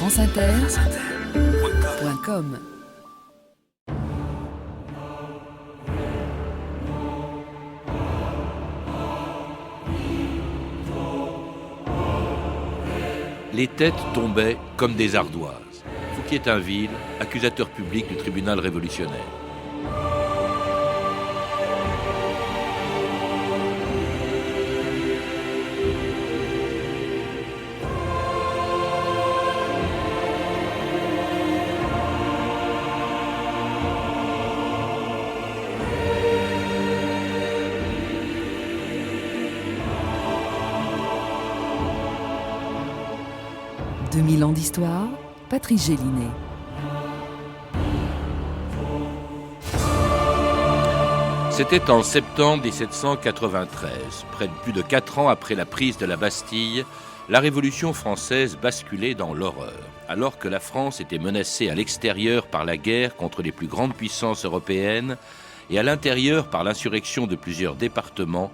franceinter.com. Les têtes tombaient comme des ardoises. Fouquier-Tinville, accusateur public du tribunal révolutionnaire. « 2000 ans d'histoire », Patrice Gélinet. C'était en septembre 1793, près de plus de 4 ans après la prise de la Bastille, la Révolution française basculait dans l'horreur. Alors que la France était menacée à l'extérieur par la guerre contre les plus grandes puissances européennes et à l'intérieur par l'insurrection de plusieurs départements,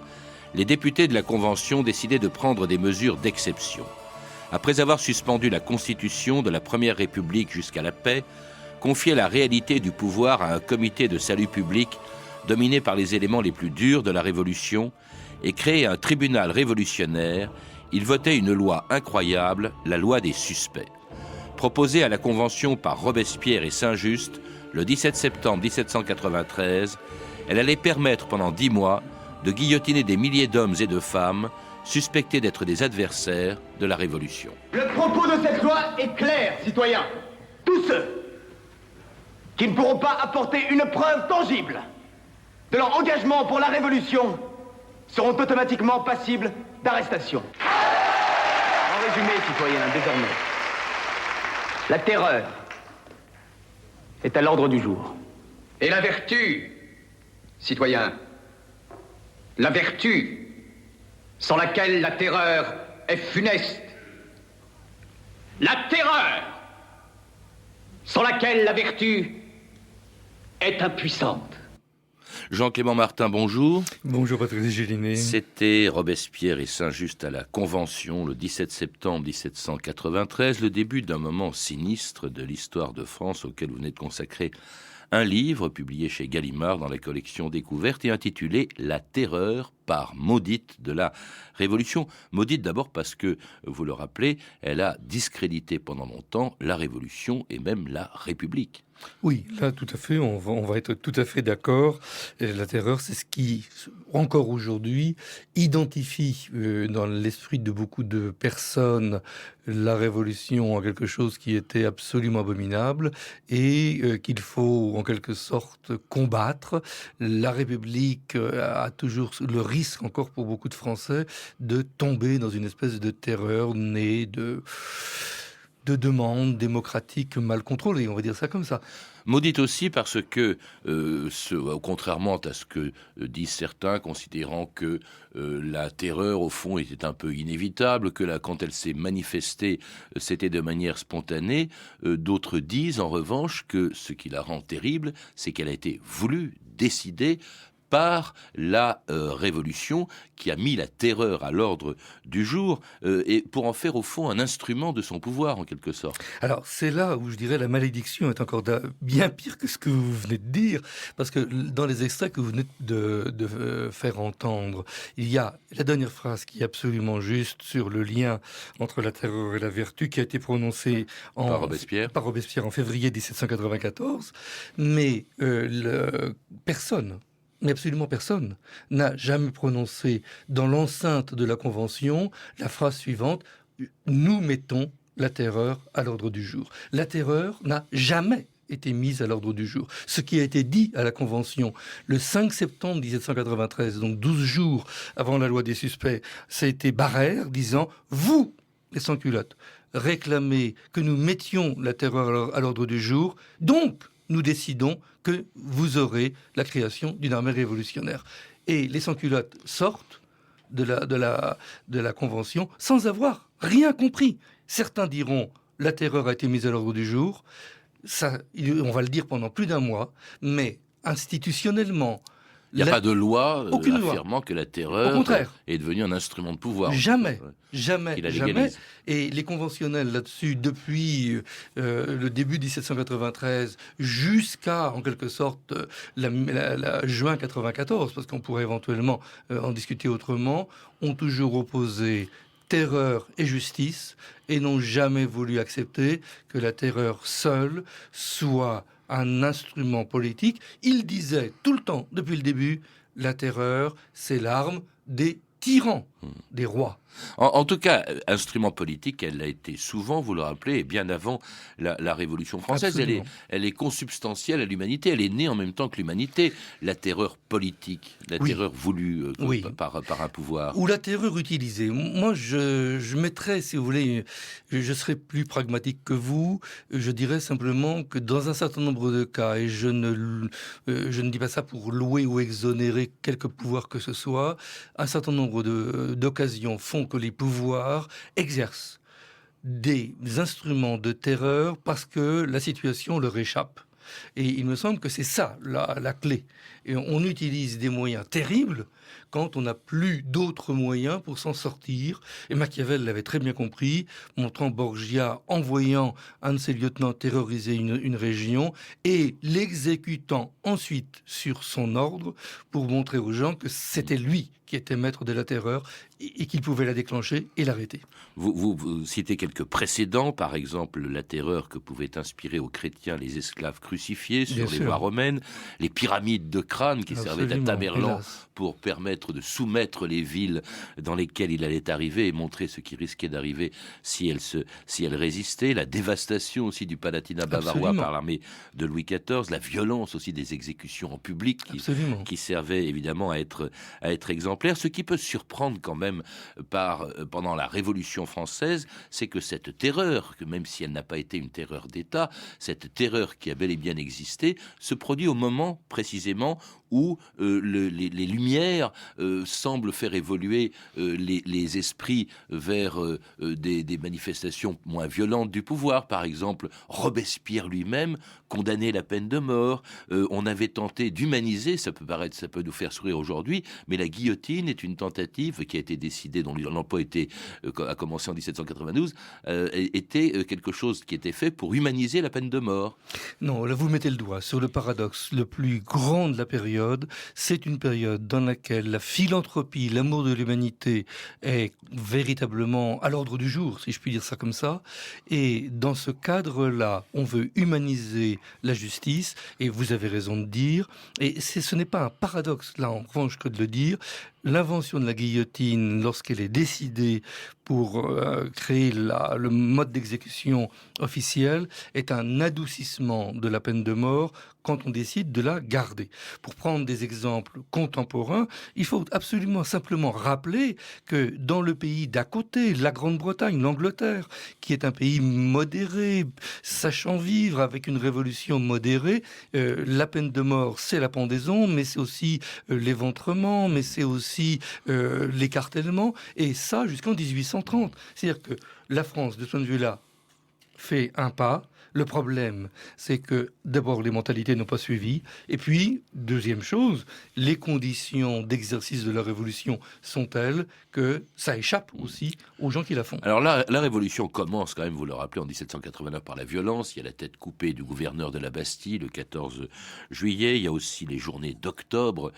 les députés de la Convention décidaient de prendre des mesures d'exception. Après avoir suspendu la Constitution de la Première République jusqu'à la paix, confier la réalité du pouvoir à un comité de salut public dominé par les éléments les plus durs de la Révolution et créer un tribunal révolutionnaire, il votait une loi incroyable, la loi des suspects. Proposée à la Convention par Robespierre et Saint-Just le 17 septembre 1793, elle allait permettre pendant 10 mois de guillotiner des milliers d'hommes et de femmes suspectés d'être des adversaires de la Révolution. Le propos de cette loi est clair, citoyens. Tous ceux qui ne pourront pas apporter une preuve tangible de leur engagement pour la Révolution seront automatiquement passibles d'arrestation. En résumé, citoyens, désormais, la terreur est à l'ordre du jour. Et la vertu, citoyens, la vertu sans laquelle la terreur est funeste. La terreur sans laquelle la vertu est impuissante. Jean-Clément Martin, bonjour. Bonjour Patrice Gélinet. C'était Robespierre et Saint-Just à la Convention le 17 septembre 1793, le début d'un moment sinistre de l'histoire de France auquel vous venez de consacrer un livre publié chez Gallimard dans la collection Découverte et intitulé « La terreur par maudite de la Révolution ». Maudite d'abord parce que, vous le rappelez, elle a discrédité pendant longtemps la Révolution et même la République. Oui, là, tout à fait, on va être tout à fait d'accord. La terreur, c'est ce qui, encore aujourd'hui, identifie dans l'esprit de beaucoup de personnes la Révolution en quelque chose qui était absolument abominable et qu'il faut, en quelque sorte, combattre. La République a toujours le risque, encore pour beaucoup de Français, de tomber dans une espèce de terreur née de demandes démocratiques mal contrôlées, on va dire ça comme ça. Maudite aussi parce que, contrairement à ce que disent certains, considérant que la terreur, au fond, était un peu inévitable, que quand elle s'est manifestée, c'était de manière spontanée, d'autres disent, en revanche, que ce qui la rend terrible, c'est qu'elle a été voulue, décidée, par la Révolution qui a mis la terreur à l'ordre du jour et pour en faire au fond un instrument de son pouvoir en quelque sorte. Alors c'est là où je dirais la malédiction est encore bien pire que ce que vous venez de dire, parce que dans les extraits que vous venez de faire entendre, il y a la dernière phrase qui est absolument juste sur le lien entre la terreur et la vertu qui a été prononcée par Robespierre en février 1794, mais personne, mais absolument personne, n'a jamais prononcé dans l'enceinte de la Convention la phrase suivante « Nous mettons la terreur à l'ordre du jour ». La terreur n'a jamais été mise à l'ordre du jour. Ce qui a été dit à la Convention le 5 septembre 1793, donc 12 jours avant la loi des suspects, ça a été Barrère disant « Vous, les sans-culottes, réclamez que nous mettions la terreur à l'ordre du jour, donc nous décidons que vous aurez la création d'une armée révolutionnaire. » Et les sans-culottes sortent de la Convention sans avoir rien compris. Certains diront la terreur a été mise à l'ordre du jour. Ça, on va le dire pendant plus d'un mois, mais institutionnellement, Il n'y a pas de loi aucune affirmant que la terreur Au contraire. est devenue un instrument de pouvoir. Jamais, Ouais. jamais, Qui la jamais. légalise. Et les conventionnels là-dessus, depuis le début 1793 jusqu'à, en quelque sorte, la juin 94, parce qu'on pourrait éventuellement en discuter autrement, ont toujours opposé terreur et justice et n'ont jamais voulu accepter que la terreur seule soit un instrument politique. Ils disaient tout le temps, depuis le début, la terreur, c'est l'arme des tyrans, des rois. En tout cas, instrument politique, elle l'a été souvent, vous le rappelez, et bien avant la Révolution française. Elle est consubstantielle à l'humanité. Elle est née en même temps que l'humanité. La terreur politique, la terreur voulue par un pouvoir. Ou la terreur utilisée. Moi, je mettrais, si vous voulez, je serais plus pragmatique que vous. Je dirais simplement que dans un certain nombre de cas, et je ne dis pas ça pour louer ou exonérer quelque pouvoir que ce soit, un certain nombre d'occasions font que les pouvoirs exercent des instruments de terreur parce que la situation leur échappe. Et il me semble que c'est ça la clé. Et on utilise des moyens terribles quand on n'a plus d'autres moyens pour s'en sortir. Et Machiavel l'avait très bien compris, montrant Borgia envoyant un de ses lieutenants terroriser une région et l'exécutant ensuite sur son ordre pour montrer aux gens que c'était lui qui était maître de la terreur et qu'il pouvait la déclencher et l'arrêter. Vous citez quelques précédents, par exemple la terreur que pouvaient inspirer aux chrétiens les esclaves crucifiés sur les voies romaines, les pyramides de crâne qui servaient à Tamerlan pour permettre de soumettre les villes dans lesquelles il allait arriver et montrer ce qui risquait d'arriver si elles résistaient, la dévastation aussi du Palatinat bavarois par l'armée de Louis XIV, la violence aussi des exécutions en public qui servaient évidemment à être exemplaires. Ce qui peut surprendre quand même pendant la Révolution française, c'est que cette terreur, que même si elle n'a pas été une terreur d'État, cette terreur qui a bel et bien existé, se produit au moment précisément où les Lumières semblent faire évoluer les esprits vers des manifestations moins violentes du pouvoir. Par exemple, Robespierre lui-même condamnait la peine de mort. On avait tenté d'humaniser, ça peut nous faire sourire aujourd'hui, mais la guillotine est une tentative qui a été décidée, dont l'emploi a commencé en 1792, était quelque chose qui était fait pour humaniser la peine de mort. Non, là vous mettez le doigt sur le paradoxe le plus grand de la période. C'est une période dans laquelle la philanthropie, l'amour de l'humanité est véritablement à l'ordre du jour, si je puis dire ça comme ça. Et dans ce cadre-là, on veut humaniser la justice, et vous avez raison de dire, et ce n'est pas un paradoxe, là en revanche, que de le dire, l'invention de la guillotine, lorsqu'elle est décidée pour créer le mode d'exécution officiel, est un adoucissement de la peine de mort quand on décide de la garder. Pour prendre des exemples contemporains, il faut absolument simplement rappeler que dans le pays d'à côté, la Grande-Bretagne, l'Angleterre, qui est un pays modéré, sachant vivre avec une révolution modérée, la peine de mort, c'est la pendaison, mais c'est aussi l'éventrement, mais c'est aussi l'écartèlement, et ça jusqu'en 1830. C'est-à-dire que la France, de ce point de vue-là, fait un pas. Le problème, c'est que d'abord les mentalités n'ont pas suivi, et puis, deuxième chose, les conditions d'exercice de la révolution sont telles que ça échappe aussi aux gens qui la font. Alors là, la révolution commence quand même, vous le rappelez, en 1789 par la violence. Il y a la tête coupée du gouverneur de la Bastille le 14 juillet. Il y a aussi les journées d'octobre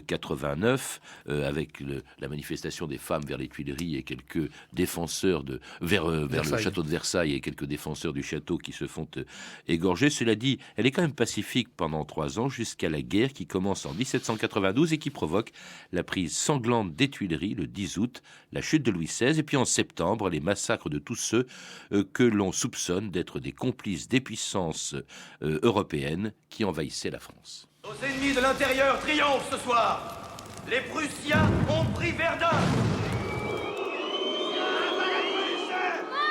89 avec la manifestation des femmes vers les Tuileries et quelques défenseurs vers le château de Versailles et quelques défenseurs du château qui se font égorger. Cela dit, elle est quand même pacifique pendant 3 ans jusqu'à la guerre qui commence en 1792 et qui provoque la prise sanglante des Tuileries le 10 août, la chute de Louis XVI et puis en septembre les massacres de tous ceux que l'on soupçonne d'être des complices des puissances européennes qui envahissaient la France. Nos ennemis de l'intérieur triomphent ce soir. Les Prussiens ont pris Verdun.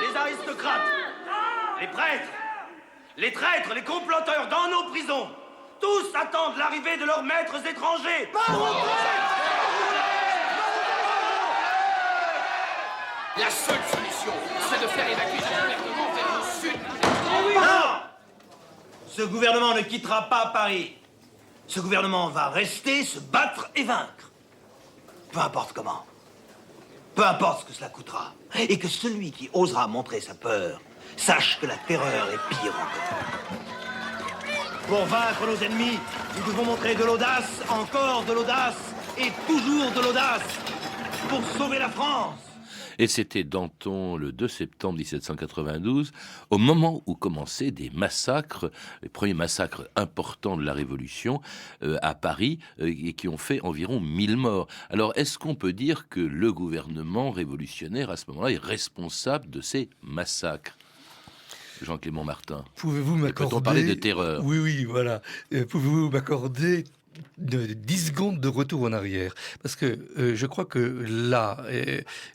Les aristocrates, les prêtres, les traîtres, les comploteurs dans nos prisons, tous attendent l'arrivée de leurs maîtres étrangers. La seule solution, c'est de faire évacuer ce gouvernement vers le sud. Non! Ce gouvernement ne quittera pas Paris. Ce gouvernement va rester, se battre et vaincre. Peu importe comment. Peu importe ce que cela coûtera. Et que celui qui osera montrer sa peur sache que la terreur est pire encore. Pour vaincre nos ennemis, nous devons montrer de l'audace, encore de l'audace, et toujours de l'audace, pour sauver la France. Et c'était Danton le 2 septembre 1792, au moment où commençaient des massacres, les premiers massacres importants de la Révolution à Paris, et qui ont fait environ 1000 morts. Alors, est-ce qu'on peut dire que le gouvernement révolutionnaire, à ce moment-là, est responsable de ces massacres ? Jean-Clément Martin. Pouvez-vous m'accorder... Peut-on parler de terreur ? Oui, voilà. Pouvez-vous m'accorder 10 secondes de retour en arrière? Parce que je crois que là,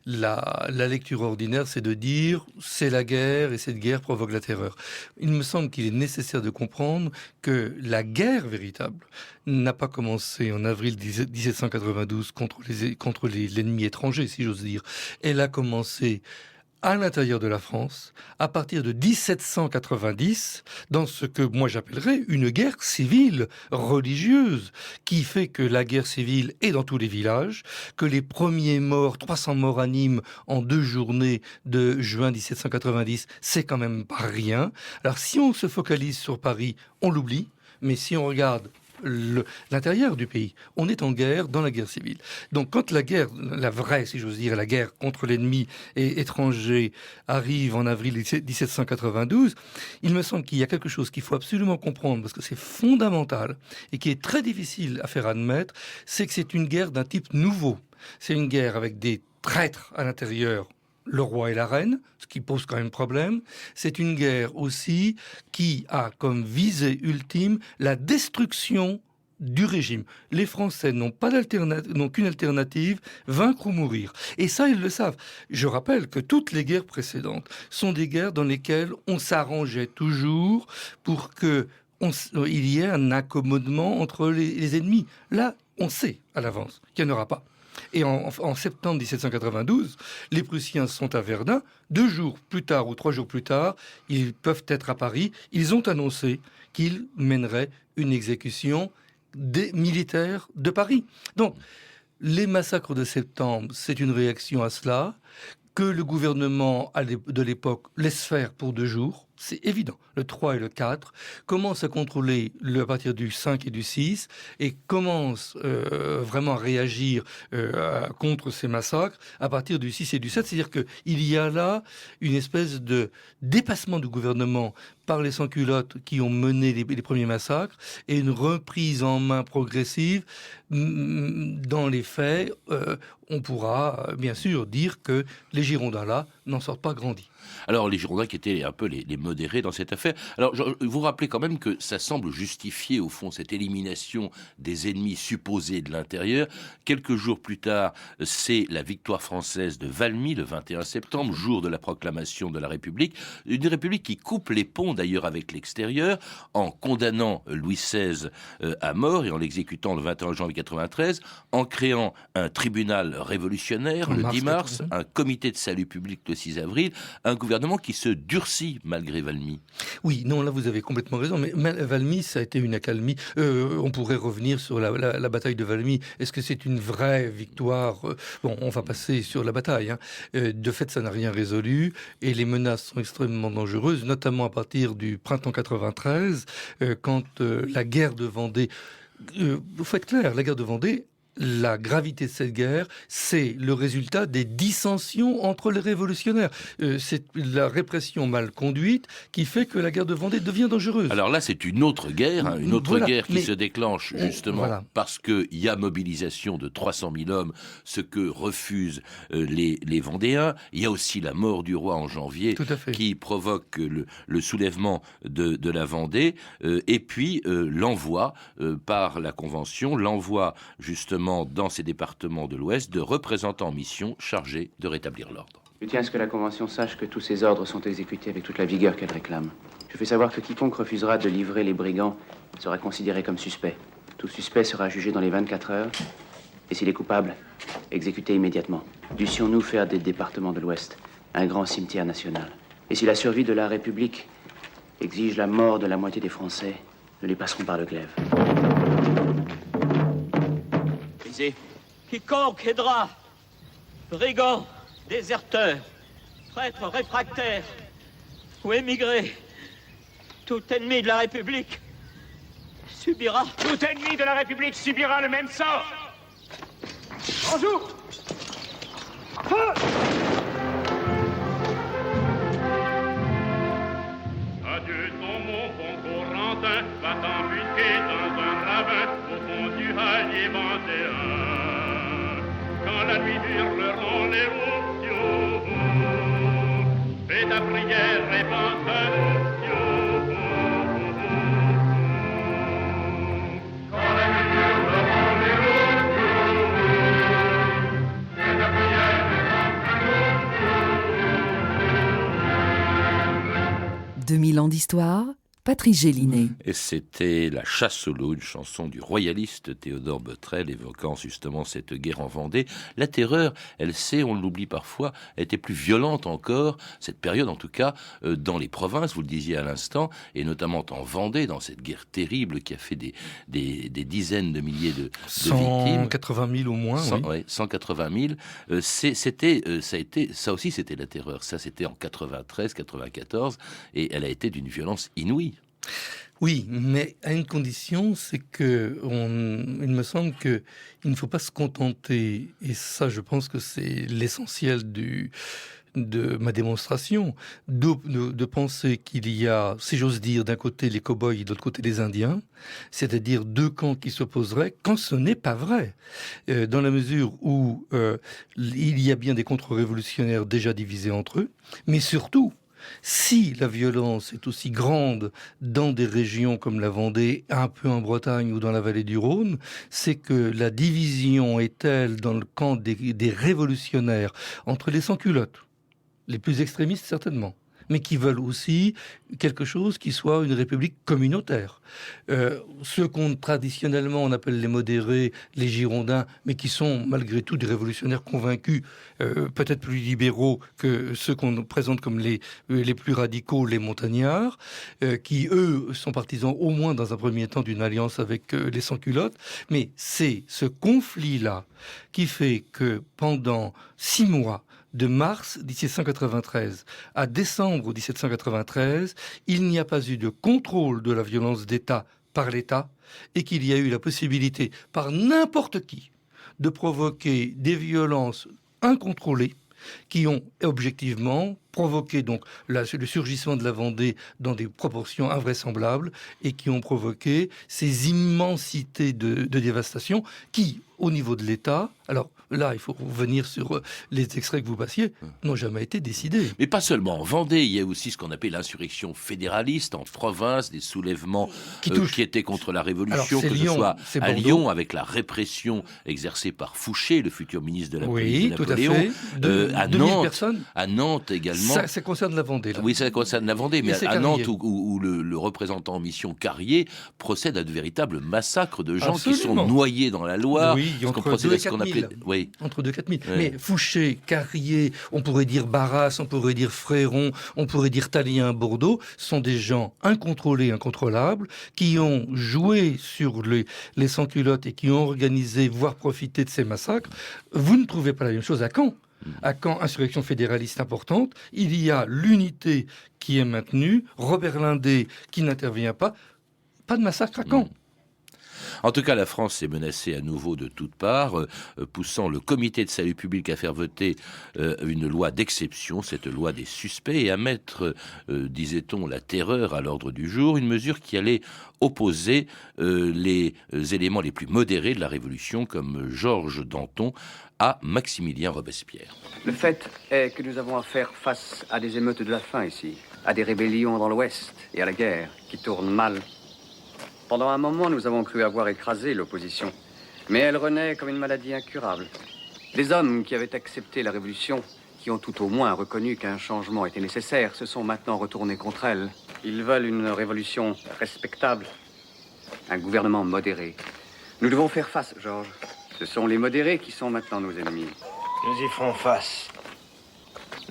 la lecture ordinaire, c'est de dire c'est la guerre et cette guerre provoque la terreur. Il me semble qu'il est nécessaire de comprendre que la guerre véritable n'a pas commencé en avril 1792 contre l'ennemi étranger, si j'ose dire. Elle a commencé à l'intérieur de la France, à partir de 1790, dans ce que moi j'appellerais une guerre civile religieuse, qui fait que la guerre civile est dans tous les villages, que les premiers morts, 300 morts à Nîmes en 2 journées de juin 1790, c'est quand même pas rien. Alors si on se focalise sur Paris, on l'oublie, mais si on regarde l'intérieur du pays, on est en guerre dans la guerre civile. Donc quand la guerre, la vraie, si j'ose dire, la guerre contre l'ennemi étranger arrive en avril 1792, il me semble qu'il y a quelque chose qu'il faut absolument comprendre, parce que c'est fondamental et qui est très difficile à faire admettre, c'est que c'est une guerre d'un type nouveau. C'est une guerre avec des traîtres à l'intérieur, le roi et la reine, ce qui pose quand même problème. C'est une guerre aussi qui a comme visée ultime la destruction du régime. Les Français n'ont qu'une alternative, vaincre ou mourir. Et ça, ils le savent. Je rappelle que toutes les guerres précédentes sont des guerres dans lesquelles on s'arrangeait toujours pour qu'il y ait un accommodement entre les ennemis. Là, on sait à l'avance qu'il n'y en aura pas. Et en septembre 1792, les Prussiens sont à Verdun. 2 jours plus tard ou 3 jours plus tard, ils peuvent être à Paris. Ils ont annoncé qu'ils mèneraient une exécution des militaires de Paris. Donc, les massacres de septembre, c'est une réaction à cela, que le gouvernement de l'époque laisse faire pour 2 jours. C'est évident. Le 3 et le 4 commence à contrôler à partir du 5 et du 6 et commence vraiment à réagir contre ces massacres à partir du 6 et du 7. C'est-à-dire qu'il y a là une espèce de dépassement du gouvernement par les sans-culottes qui ont mené les premiers massacres et une reprise en main progressive. Dans les faits, on pourra bien sûr dire que les Girondins là n'en sortent pas grandis. Alors, les Girondins qui étaient un peu les modérés dans cette affaire. Alors, vous rappelez quand même que ça semble justifier, au fond, cette élimination des ennemis supposés de l'intérieur. Quelques jours plus tard, c'est la victoire française de Valmy, le 21 septembre, jour de la proclamation de la République. Une République qui coupe les ponts, d'ailleurs, avec l'extérieur, en condamnant Louis XVI à mort et en l'exécutant le 21 janvier 93, en créant un tribunal révolutionnaire le 10 mars, un comité de salut public le 6 avril, un gouvernement qui se durcit malgré Valmy. Oui, non, là vous avez complètement raison, mais Valmy, ça a été une accalmie. On pourrait revenir sur la bataille de Valmy. Est-ce que c'est une vraie victoire? Bon, on va passer sur la bataille. De fait, ça n'a rien résolu, et les menaces sont extrêmement dangereuses, notamment à partir du printemps 93, quand la guerre de Vendée... vous faites clair, la guerre de Vendée... La gravité de cette guerre, c'est le résultat des dissensions entre les révolutionnaires. C'est la répression mal conduite qui fait que la guerre de Vendée devient dangereuse. Alors là, c'est une autre guerre, guerre qui se déclenche justement parce qu'il y a mobilisation de 300 000 hommes, ce que refusent les Vendéens. Il y a aussi la mort du roi en janvier qui provoque le soulèvement de la Vendée. Et puis l'envoi par la Convention, l'envoi justement dans ces départements de l'Ouest de représentants en mission chargés de rétablir l'ordre. Je tiens à ce que la Convention sache que tous ces ordres sont exécutés avec toute la vigueur qu'elle réclame. Je fais savoir que quiconque refusera de livrer les brigands sera considéré comme suspect. Tout suspect sera jugé dans les 24 heures et s'il est coupable, exécuté immédiatement. Dussions-nous faire des départements de l'Ouest un grand cimetière national. Et si la survie de la République exige la mort de la moitié des Français, nous les passerons par le glaive. organisée. Quiconque aidera, brigands, déserteurs, prêtres réfractaires ou émigrés, tout ennemi de la République subira... Tout ennemi de la République subira le même sort. Bonjour. Adieu ton mon bon Corentin, va t'embusquer dans un ravin au fond du hallier vendéen. Quand la nuit hurleront les ourtiaux, fais ta prière et pense un ourtiaux. Quand la nuit hurleront les ourtiaux, fais ta prière et pense un ourtiaux. 2000 ans d'histoire, Patrice Gélinet. Et c'était La chasse au loup, une chanson du royaliste Théodore Botrel évoquant justement cette guerre en Vendée. La terreur, elle sait, on l'oublie parfois, elle était plus violente encore, cette période en tout cas, dans les provinces, vous le disiez à l'instant, et notamment en Vendée, dans cette guerre terrible qui a fait des dizaines de milliers de victimes. 180 000 au moins, oui. Ouais, 180 000. Ça aussi c'était la terreur. Ça c'était en 93, 94, et elle a été d'une violence inouïe. Oui, mais à une condition, c'est que il me semble qu'il ne faut pas se contenter, et ça je pense que c'est l'essentiel de ma démonstration, de penser qu'il y a, si j'ose dire, d'un côté les cow-boys et de l'autre côté les Indiens, c'est-à-dire deux camps qui s'opposeraient, quand ce n'est pas vrai, dans la mesure où il y a bien des contre-révolutionnaires déjà divisés entre eux, mais surtout, si la violence est aussi grande dans des régions comme la Vendée, un peu en Bretagne ou dans la vallée du Rhône, c'est que la division est telle dans le camp des révolutionnaires entre les sans-culottes, les plus extrémistes certainement, mais qui veulent aussi quelque chose qui soit une république communautaire. Ceux qu'on traditionnellement on appelle les modérés, les girondins, mais qui sont malgré tout des révolutionnaires convaincus, peut-être plus libéraux que ceux qu'on présente comme les plus radicaux, les montagnards, qui eux sont partisans au moins dans un premier temps d'une alliance avec les sans-culottes. Mais c'est ce conflit-là qui fait que pendant 6 mois, de mars 1793 à décembre 1793, il n'y a pas eu de contrôle de la violence d'État par l'État et qu'il y a eu la possibilité par n'importe qui de provoquer des violences incontrôlées qui ont objectivement provoqué donc le surgissement de la Vendée dans des proportions invraisemblables et qui ont provoqué ces immensités de dévastation qui, au niveau de l'État, alors là, il faut revenir sur les extraits que vous passiez, n'ont jamais été décidés. Mais pas seulement en Vendée, il y a aussi ce qu'on appelle l'insurrection fédéraliste en province, des soulèvements qui étaient contre la Révolution, que Lyon, ce soit à Bordeaux. Lyon, avec la répression exercée par Fouché, le futur ministre de la police de tout Napoléon, à fait. À Nantes également. Ça concerne la Vendée, là. Oui, ça concerne la Vendée, mais à Nantes, Carrier. où le représentant en mission Carrier procède à de véritables massacres de gens Absolument. qui sont noyés dans la Loire. Oui, entre 2 et 4 000. Oui. Entre 2 et 4 000. Oui. Mais Fouché, Carrier, on pourrait dire Barras, on pourrait dire Fréron, on pourrait dire Tallien, Bordeaux, sont des gens incontrôlés, incontrôlables, qui ont joué sur les sans-culottes et qui ont organisé, voire profité de ces massacres. Vous ne trouvez pas la même chose à Caen. À Caen, insurrection fédéraliste importante, il y a l'unité qui est maintenue, Robert Lindé qui n'intervient pas de massacre à Caen. En tout cas, la France est menacée à nouveau de toutes parts, poussant le comité de salut public à faire voter une loi d'exception, cette loi des suspects, et à mettre, disait-on, la terreur à l'ordre du jour, une mesure qui allait opposer les éléments les plus modérés de la Révolution, comme Georges Danton, à Maximilien Robespierre. Le fait est que nous avons à faire face à des émeutes de la faim ici, à des rébellions dans l'Ouest et à la guerre qui tournent mal. Pendant un moment, nous avons cru avoir écrasé l'opposition, mais elle renaît comme une maladie incurable. Les hommes qui avaient accepté la révolution, qui ont tout au moins reconnu qu'un changement était nécessaire, se sont maintenant retournés contre elle. Ils veulent une révolution respectable, un gouvernement modéré. Nous devons faire face, Georges. Ce sont les modérés qui sont maintenant nos ennemis. Nous y ferons face.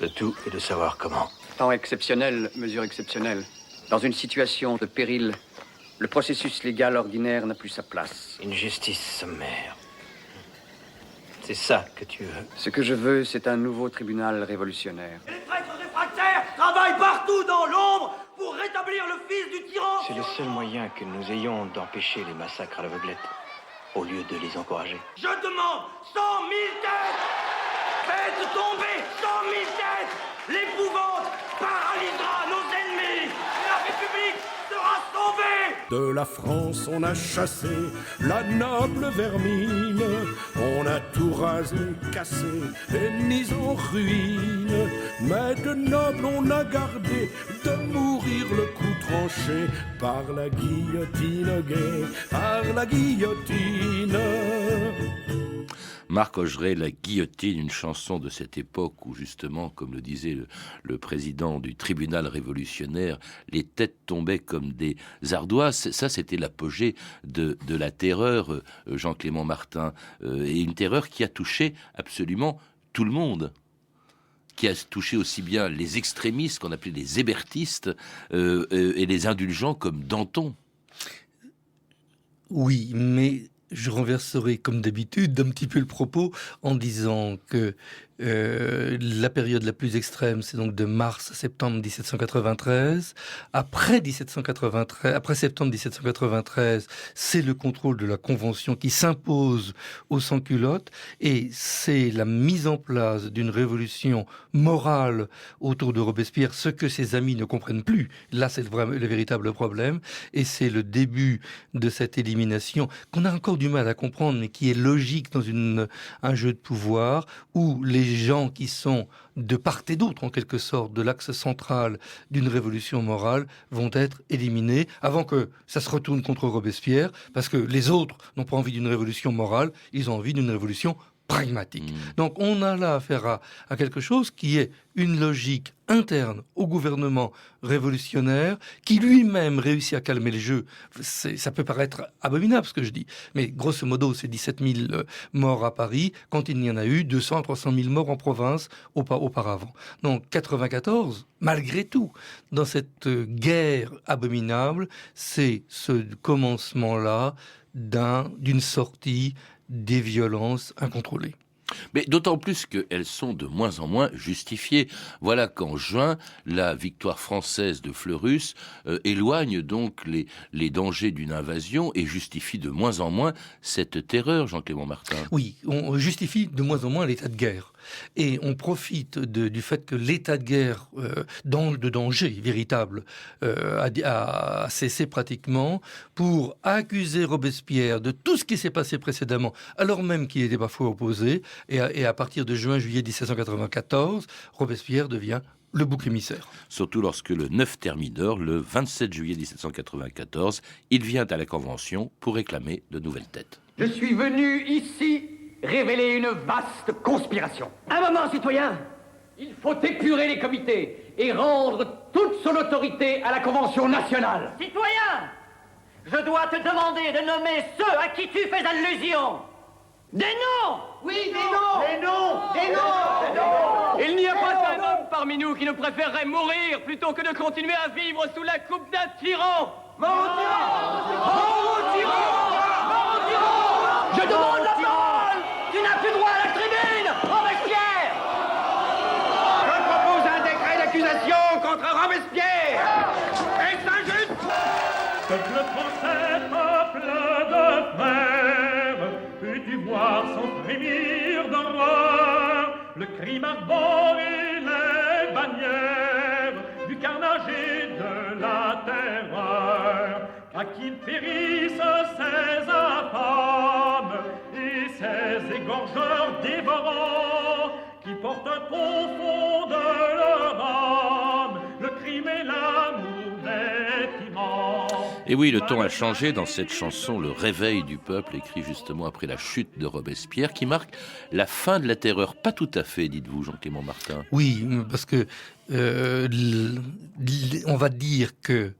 Le tout est de savoir comment. Temps exceptionnel, mesure exceptionnelle. Dans une situation de péril, le processus légal ordinaire n'a plus sa place. Une justice sommaire. C'est ça que tu veux. Ce que je veux, c'est un nouveau tribunal révolutionnaire. Et les traîtres réfractaires travaillent partout dans l'ombre pour rétablir le fils du tyran. C'est le seul moyen que nous ayons d'empêcher les massacres à l'aveuglette, au lieu de les encourager. Je demande 100 000 têtes. Faites tomber 100 000 têtes. L'épouvante paralysera nos ennemis. La République sera sauvée. De la France on a chassé la noble vermine, on a tout rasé, cassé et mis en ruine. Mais de noble on a gardé de mourir le coup tranché par la guillotine gay, par la guillotine. Marc Augeret, La guillotine, une chanson de cette époque où justement, comme le disait le président du tribunal révolutionnaire, les têtes tombaient comme des ardoises. Ça, c'était l'apogée de la terreur, Jean-Clément Martin, et une terreur qui a touché absolument tout le monde, qui a touché aussi bien les extrémistes, qu'on appelait les hébertistes, et les indulgents comme Danton. Oui, mais je renverserai, comme d'habitude, un petit peu le propos en disant que la période la plus extrême, c'est donc de mars à septembre 1793. Après septembre 1793, c'est le contrôle de la Convention qui s'impose aux sans-culottes, et c'est la mise en place d'une révolution morale autour de Robespierre, ce que ses amis ne comprennent plus. Là, c'est le véritable problème, et c'est le début de cette élimination qu'on a encore du mal à comprendre, mais qui est logique dans un jeu de pouvoir où les gens qui sont de part et d'autre, en quelque sorte, de l'axe central d'une révolution morale vont être éliminés avant que ça se retourne contre Robespierre, parce que les autres n'ont pas envie d'une révolution morale, ils ont envie d'une révolution pragmatique. Donc on a là affaire à quelque chose qui est une logique interne au gouvernement révolutionnaire qui lui-même réussit à calmer le jeu. Ça peut paraître abominable ce que je dis, mais grosso modo c'est 17 000 morts à Paris quand il n'y en a eu 200 à 300 000 morts en province auparavant. Donc 94, malgré tout, dans cette guerre abominable, c'est ce commencement-là d'une sortie des violences incontrôlées. Mais d'autant plus qu'elles sont de moins en moins justifiées. Voilà qu'en juin, la victoire française de Fleurus éloigne donc les dangers d'une invasion et justifie de moins en moins cette terreur, Jean-Clément Martin. Oui, on justifie de moins en moins l'état de guerre. Et on profite du fait que l'état de guerre de danger véritable a cessé pratiquement pour accuser Robespierre de tout ce qui s'est passé précédemment, alors même qu'il était parfois opposé. Et à partir de juin-juillet 1794, Robespierre devient le bouc émissaire. Surtout lorsque le 9 Thermidor, le 27 juillet 1794, il vient à la Convention pour réclamer de nouvelles têtes. Je suis venu ici révéler une vaste conspiration. Un moment, citoyen. Il faut épurer les comités et rendre toute son autorité à la Convention nationale. Citoyen, je dois te demander de nommer ceux à qui tu fais allusion. Des noms! Oui, des noms! Des noms! Des noms! Il n'y a pas un homme parmi nous qui ne préférerait mourir plutôt que de continuer à vivre sous la coupe d'un tyran! Mort au tyran! Mort au tyran! Mort au tyran! Je demande la parole! Tu n'as plus droit à la tribune! Robespierre! Je propose un décret d'accusation contre Robespierre! Est-ce injuste? Peuple français, peuple de frères, peux-tu voir sans frémir d'horreur le crime ardent et les bannières du carnage et de la terreur, à qui périssent ces infâmes et ces égorgeurs dévorants qui portent au fond de leur âme le crime et l'amour des tyrans. Et oui, le ton a changé dans cette chanson, Le réveil du peuple, écrit justement après la chute de Robespierre, qui marque la fin de la terreur. Pas tout à fait, dites-vous, Jean-Clément Martin. Oui, parce que on va dire que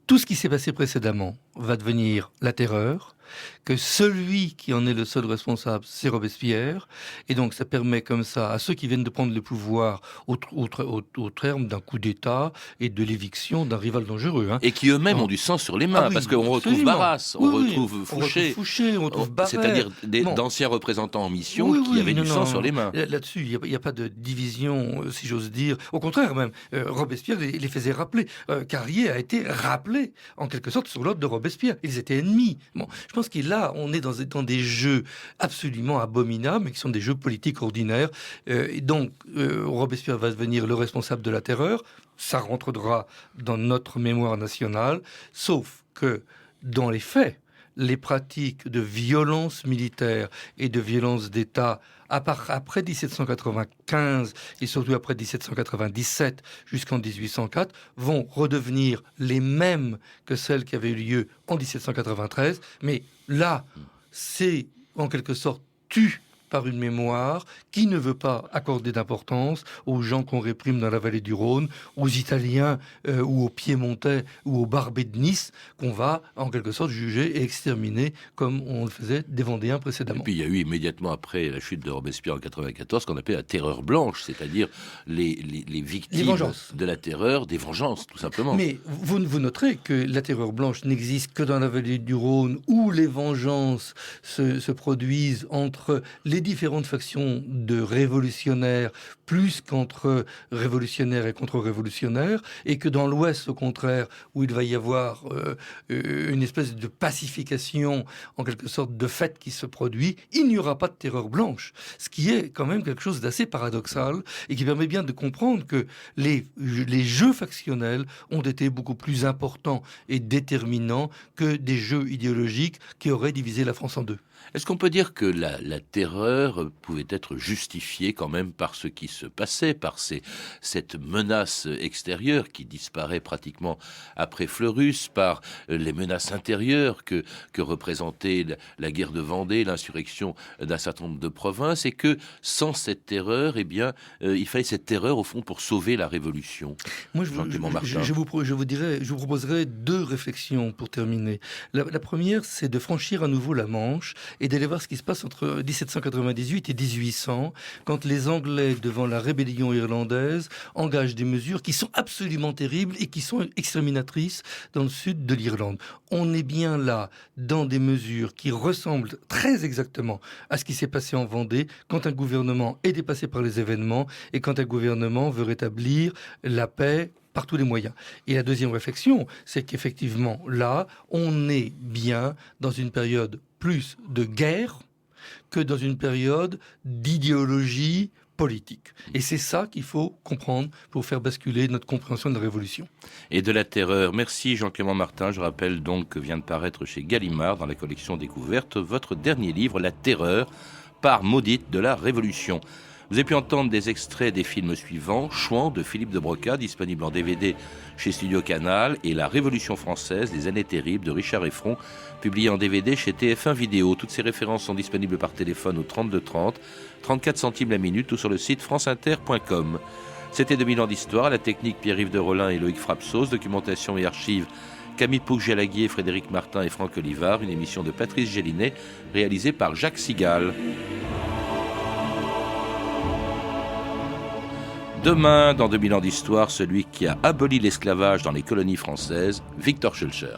tout ce qui s'est passé précédemment va devenir la terreur, que celui qui en est le seul responsable, c'est Robespierre, et donc ça permet comme ça à ceux qui viennent de prendre le pouvoir au terme d'un coup d'État et de l'éviction d'un rival dangereux. Hein. Et qui eux-mêmes ont du sang sur les mains, parce qu'on retrouve Barras, on retrouve Fouché, on retrouve Barrère. C'est-à-dire d'anciens représentants en mission qui avaient du sang sur les mains. Là-dessus, il n'y a pas de division, si j'ose dire. Au contraire même, Robespierre les faisait rappeler. Carrier a été rappelé, en quelque sorte, sur l'ordre de Robespierre. Ils étaient ennemis. Bon, je pense que là, on est dans des jeux absolument abominables, mais qui sont des jeux politiques ordinaires. Et donc, Robespierre va devenir le responsable de la terreur. Ça rentrera dans notre mémoire nationale, sauf que, dans les faits, les pratiques de violence militaire et de violence d'État après 1795 et surtout après 1797 jusqu'en 1804 vont redevenir les mêmes que celles qui avaient eu lieu en 1793. Mais là, c'est en quelque sorte par une mémoire qui ne veut pas accorder d'importance aux gens qu'on réprime dans la vallée du Rhône, aux Italiens ou aux Piémontais ou aux Barbés de Nice, qu'on va en quelque sorte juger et exterminer comme on le faisait des Vendéens précédemment. Et puis il y a eu immédiatement après la chute de Robespierre en 1994 ce qu'on appelle la terreur blanche, c'est-à-dire les victimes de la terreur, des vengeances tout simplement. Mais vous noterez que la terreur blanche n'existe que dans la vallée du Rhône où les vengeances se produisent entre les différentes factions de révolutionnaires plus qu'entre révolutionnaires et contre-révolutionnaires, et que dans l'Ouest, au contraire, où il va y avoir une espèce de pacification, en quelque sorte de fait qui se produit, il n'y aura pas de terreur blanche. Ce qui est quand même quelque chose d'assez paradoxal et qui permet bien de comprendre que les jeux factionnels ont été beaucoup plus importants et déterminants que des jeux idéologiques qui auraient divisé la France en deux. Est-ce qu'on peut dire que la terreur pouvait être justifiée quand même par ce qui se passait, par cette menace extérieure qui disparaît pratiquement après Fleurus, par les menaces intérieures que représentait la guerre de Vendée, l'insurrection d'un certain nombre de provinces, et que sans cette terreur, eh bien, il fallait cette terreur au fond pour sauver la Révolution? Moi, je vous proposerai deux réflexions pour terminer. La première, c'est de franchir à nouveau la Manche et d'aller voir ce qui se passe entre 1798 et 1800, quand les Anglais, devant la rébellion irlandaise, engagent des mesures qui sont absolument terribles et qui sont exterminatrices dans le sud de l'Irlande. On est bien là dans des mesures qui ressemblent très exactement à ce qui s'est passé en Vendée, quand un gouvernement est dépassé par les événements et quand un gouvernement veut rétablir la paix par tous les moyens. Et la deuxième réflexion, c'est qu'effectivement, là, on est bien dans une période plus de guerre que dans une période d'idéologie politique. Et c'est ça qu'il faut comprendre pour faire basculer notre compréhension de la Révolution. Et de la terreur. Merci Jean-Clément Martin. Je rappelle donc que vient de paraître chez Gallimard, dans la collection Découverte, votre dernier livre, La terreur, part maudite de la Révolution. Vous avez pu entendre des extraits des films suivants: Chouan de Philippe de Broca, disponible en DVD chez Studio Canal, et La Révolution française, les années terribles de Richard Effron, publié en DVD chez TF1 Vidéo. Toutes ces références sont disponibles par téléphone au 32 30, 34 centimes la minute, ou sur le site franceinter.com. C'était 2000 ans d'histoire, à la technique Pierre-Yves de Rollin et Loïc Frapsos, documentation et archives Camille Pouc-Jalaguier, Frédéric Martin et Franck Olivard, une émission de Patrice Gélinet, réalisée par Jacques Sigal. Demain, dans 2000 ans d'histoire, celui qui a aboli l'esclavage dans les colonies françaises, Victor Schœlcher.